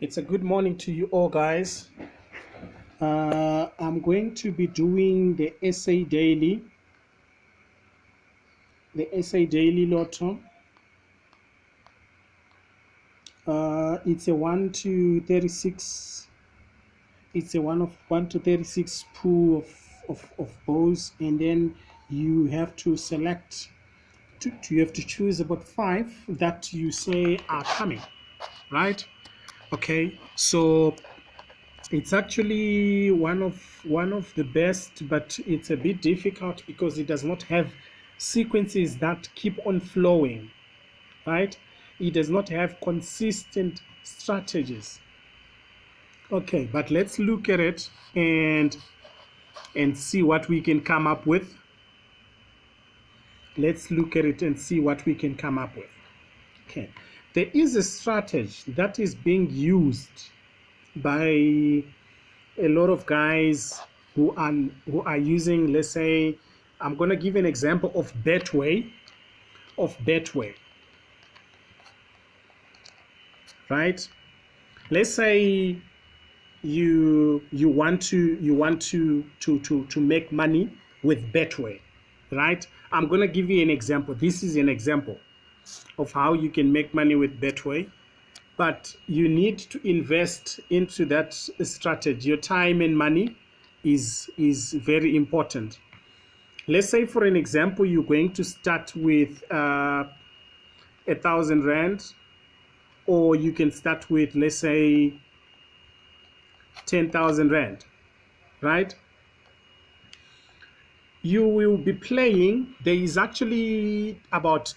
It's a good morning to you all, guys. I'm going to be doing the essay daily Lotto. It's a 1 to 36. It's a 1 to 36 pool of balls, and then you have to select. You have to choose about 5 that you say are coming, right? Okay, so it's actually one of the best, but it's a bit difficult because it does not have sequences that keep on flowing, right? It does not have consistent strategies. Okay, but let's look at it and see what we can come up with. Let's look at it and see what we can come up with. Okay, there is a strategy that is being used by a lot of guys who are using, let's say, I'm going to give an example of Betway, right? Let's say you want to make money with Betway, right? I'm going to give you an example. This is an example of how you can make money with Betway, but you need to invest into that strategy. Your time and money is very important. Let's say, for an example, you're going to start with 1,000 rand, or you can start with, let's say, 10,000 rand, right? You will be playing. There is actually about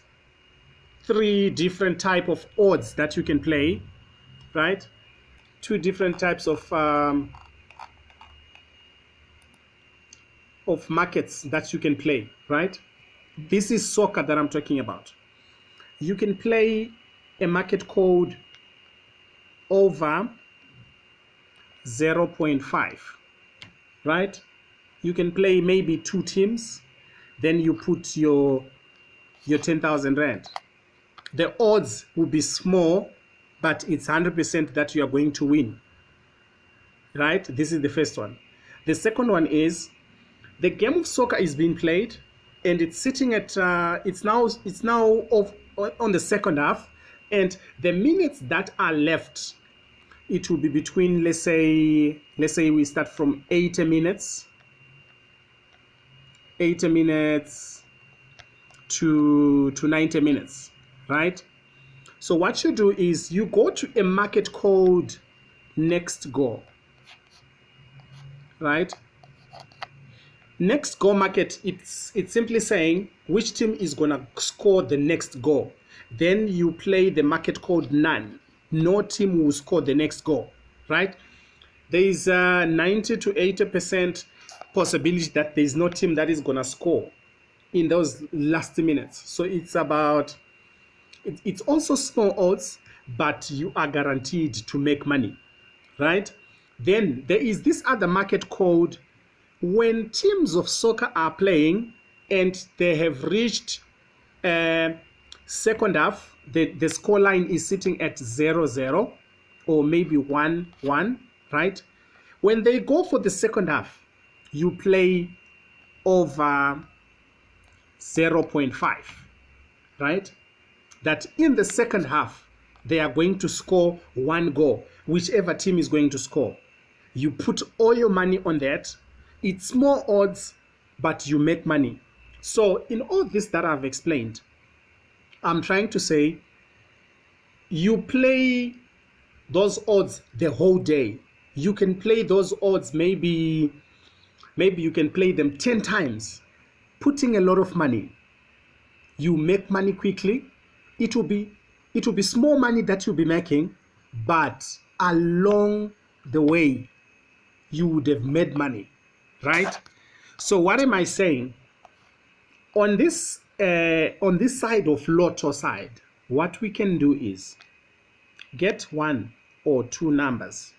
3 different type of odds that you can play, right? 2 different types of markets that you can play, right? This is soccer that I'm talking about. You can play a market code over 0.5, right? You can play maybe 2 teams, then you put your 10,000 rand. The odds will be small, but it's 100% that you are going to win, right? This is the first one. The second one is the game of soccer is being played, and it's sitting at it's now off on the second half, and the minutes that are left, it will be between, let's say we start from 80 minutes to 90 minutes, right? So what you do is you go to a market called next goal, right? Next goal market, it's simply saying which team is going to score the next goal. Then you play the market called none. No team will score the next goal, right? There is a 90 to 80% possibility that there is no team that is going to score in those last minutes. So it's also small odds, but you are guaranteed to make money, right? Then there is this other market called when teams of soccer are playing and they have reached second half, the score line is sitting at 0-0 or maybe 1-1, right? When they go for the second half, you play over 0.5, right? That in the second half, they are going to score 1 goal, whichever team is going to score. You put all your money on that. It's more odds, but you make money. So in all this that I've explained, I'm trying to say you play those odds the whole day. You can play those odds, maybe you can play them 10 times, putting a lot of money. You make money quickly. It will be small money that you'll be making, but along the way you would have made money, right? So what am I saying? On this side of Lotto side, what we can do is get 1 or 2 numbers,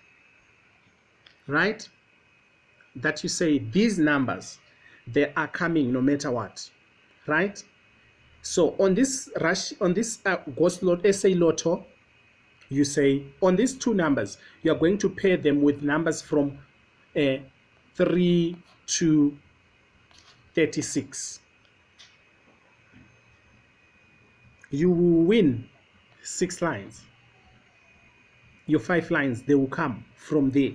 right? That you say these numbers, they are coming no matter what, right? So on this Ghost Lotto, SA Lotto, you say on these two numbers, you're going to pair them with numbers from 3 to 36. You will win 6 lines. Your 5 lines, they will come from there.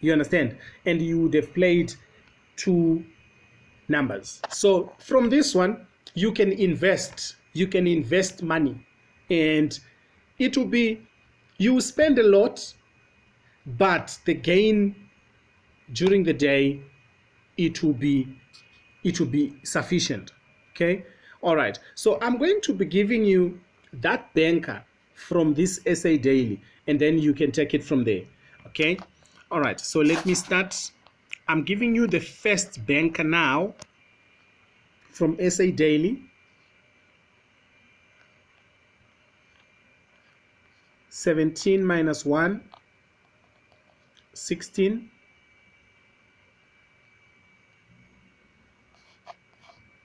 You understand? And you would have played 2 numbers. So from this one, you can invest money, and it will be, you will spend a lot, but the gain during the day, it will be sufficient. Okay, all right. So I'm going to be giving you that banker from this SA Daily, and then you can take it from there. Okay, all right. So let me start. I'm giving you the first banker now from SA Daily. 17 minus 1, 16.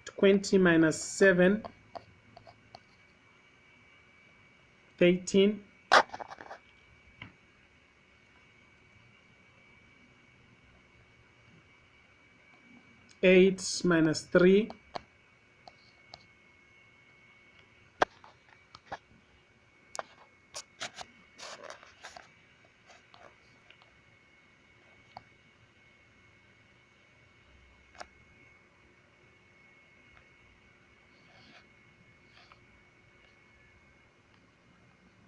20 minus 7, 18. 8 minus 3,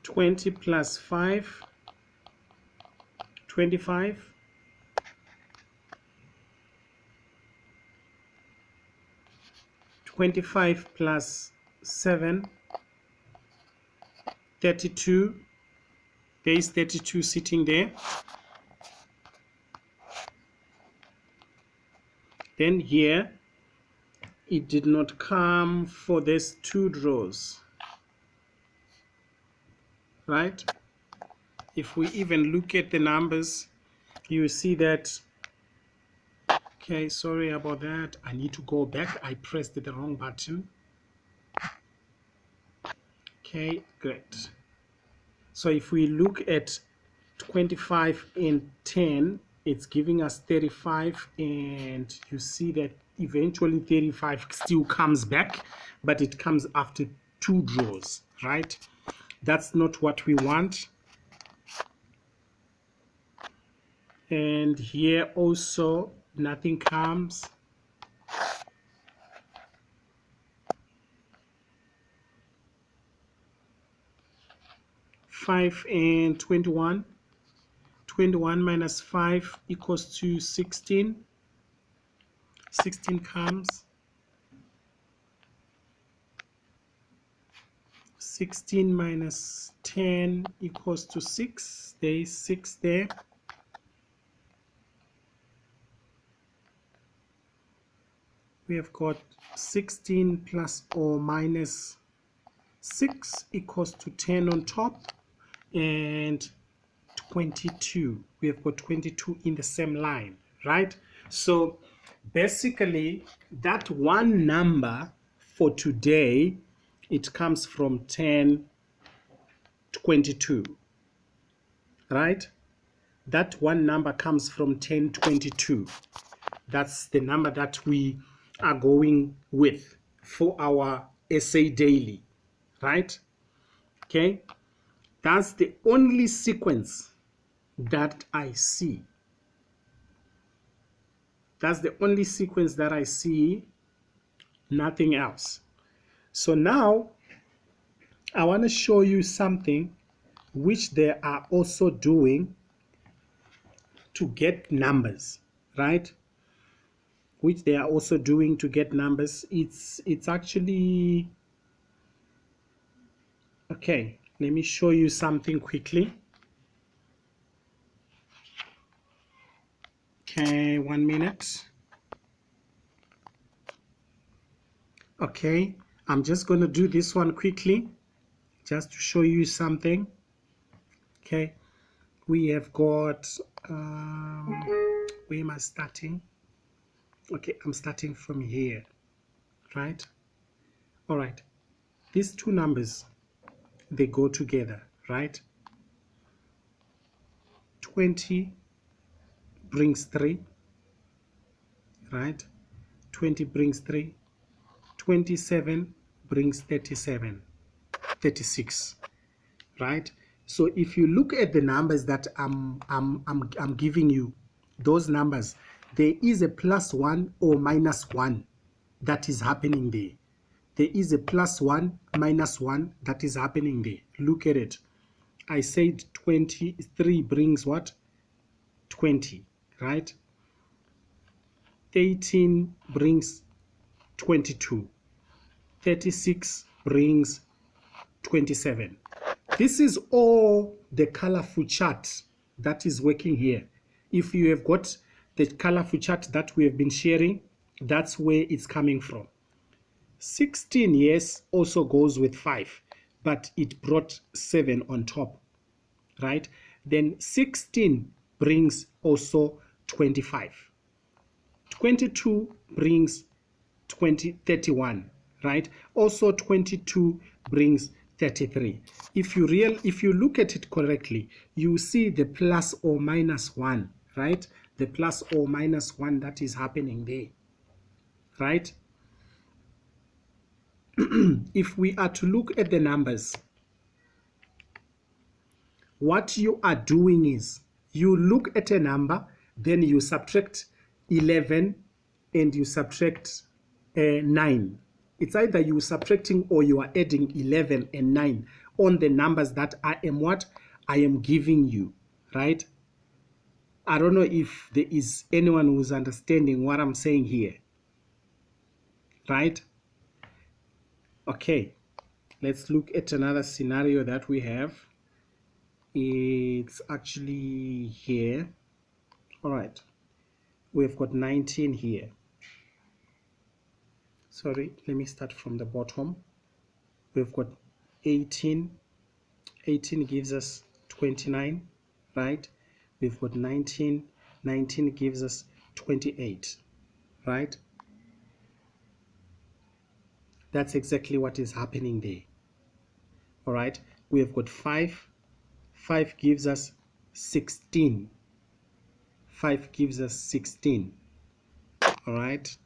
20 plus 5, 25. 25 plus 7, 32. There is 32 sitting there. Then here, it did not come for these 2 draws, right? If we even look at the numbers, you see that, okay, sorry about that. I need to go back. I pressed the wrong button. Okay, great. So if we look at 25 and 10, it's giving us 35, and you see that eventually 35 still comes back, but it comes after 2 draws, right? That's not what we want. And here also nothing comes. Five and 21. 21 minus 5 equals to 16. 16 comes. 16 minus 10 equals to 6. There is 6 there. We have got 16 plus or minus 6 equals to 10 on top, and 22. We have got 22 in the same line, right? So basically, that one number for today, it comes from 10, 22, right? That one number comes from 10, 22. That's the number that we are going with for our SA Daily, right? Okay, that's the only sequence that I see. That's the only sequence that I see, nothing else. So now I want to show you something which they are also doing to get numbers, right? Which they are also doing to get numbers. It's actually, okay, let me show you something quickly. Okay, 1 minute. Okay, I'm just going to do this one quickly just to show you something. Okay, we have got, where am I starting? Okay, I'm starting from here, right? All right, these two numbers, they go together, right? 20 brings 3, right? 20 brings 3. 27 brings 37, 36, right? So if you look at the numbers that I'm giving you, those numbers, there is a +1 or -1 that is happening there. There is a +1, -1 that is happening there. Look at it. I said 23 brings what? 20, right? 18 brings 22. 36 brings 27. This is all the colorful chart that is working here. If you have got the colorful chart that we have been sharing, that's where it's coming from. 16, yes, also goes with 5, but it brought 7 on top, right? Then 16 brings also 25. 22 brings 31, right? Also 22 brings 33. If you look at it correctly, you see the +or-1, right? The +or-1 that is happening there, right? If we are to look at the numbers, what you are doing is you look at a number, then you subtract 11 and you subtract 9. It's either you subtracting or you are adding 11 and 9 on the numbers that I am giving you, right? I don't know if there is anyone who's understanding what I'm saying here, right? Okay, let's look at another scenario that we have. It's actually here. All right, we've got 19 here. Sorry, let me start from the bottom. We've got 18. 18 gives us 29, right? We've got 19. 19 gives us 28, right? That's exactly what is happening there. All right, we have got 5. 5 gives us 16. 5 gives us 16. All right,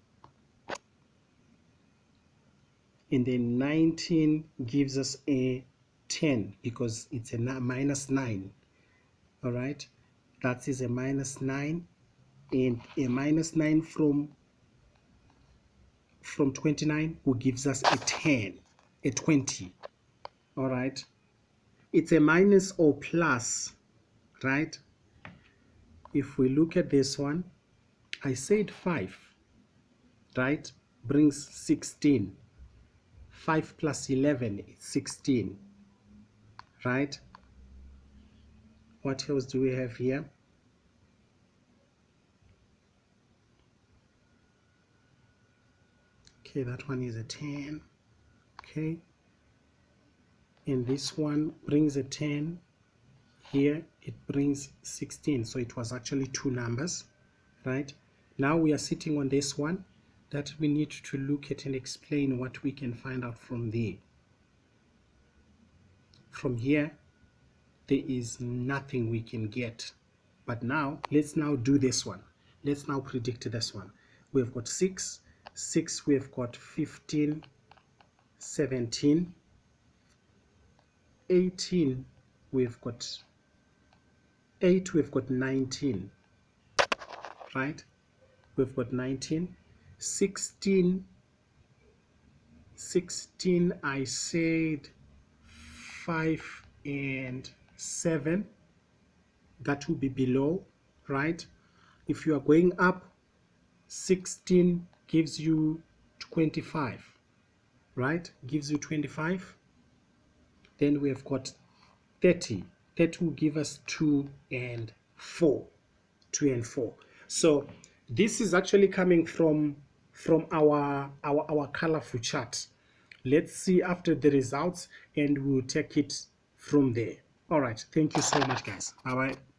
and then 19 gives us a 10 because it's a -9. All right, that is a -9, and a -9 from 29 who gives us a 10, a 20. All right, it's a minus or plus, right? If we look at this one, I said 5, right, brings 16. 5 plus 11 is 16, right? What else do we have here? Okay, that one is a 10. Okay, and this one brings a 10. Here it brings 16, so it was actually 2 numbers, right? Now we are sitting on this one that we need to look at and explain what we can find out from there. From here, there is nothing we can get. But now, let's now do this one. Let's now predict this one. We've got 6. 6, we've got 15, 17. 18, we've got 8, we've got 19, right? We've got 19. 16, I said 5 and 7. That will be below, right? If you are going up, 16 gives you 25, right? Gives you 25. Then we have got 30. That will give us 2 and 4. 2 and 4. So this is actually coming from our colorful chart. Let's see after the results and we'll take it from there. All right, thank you so much, guys. Bye bye.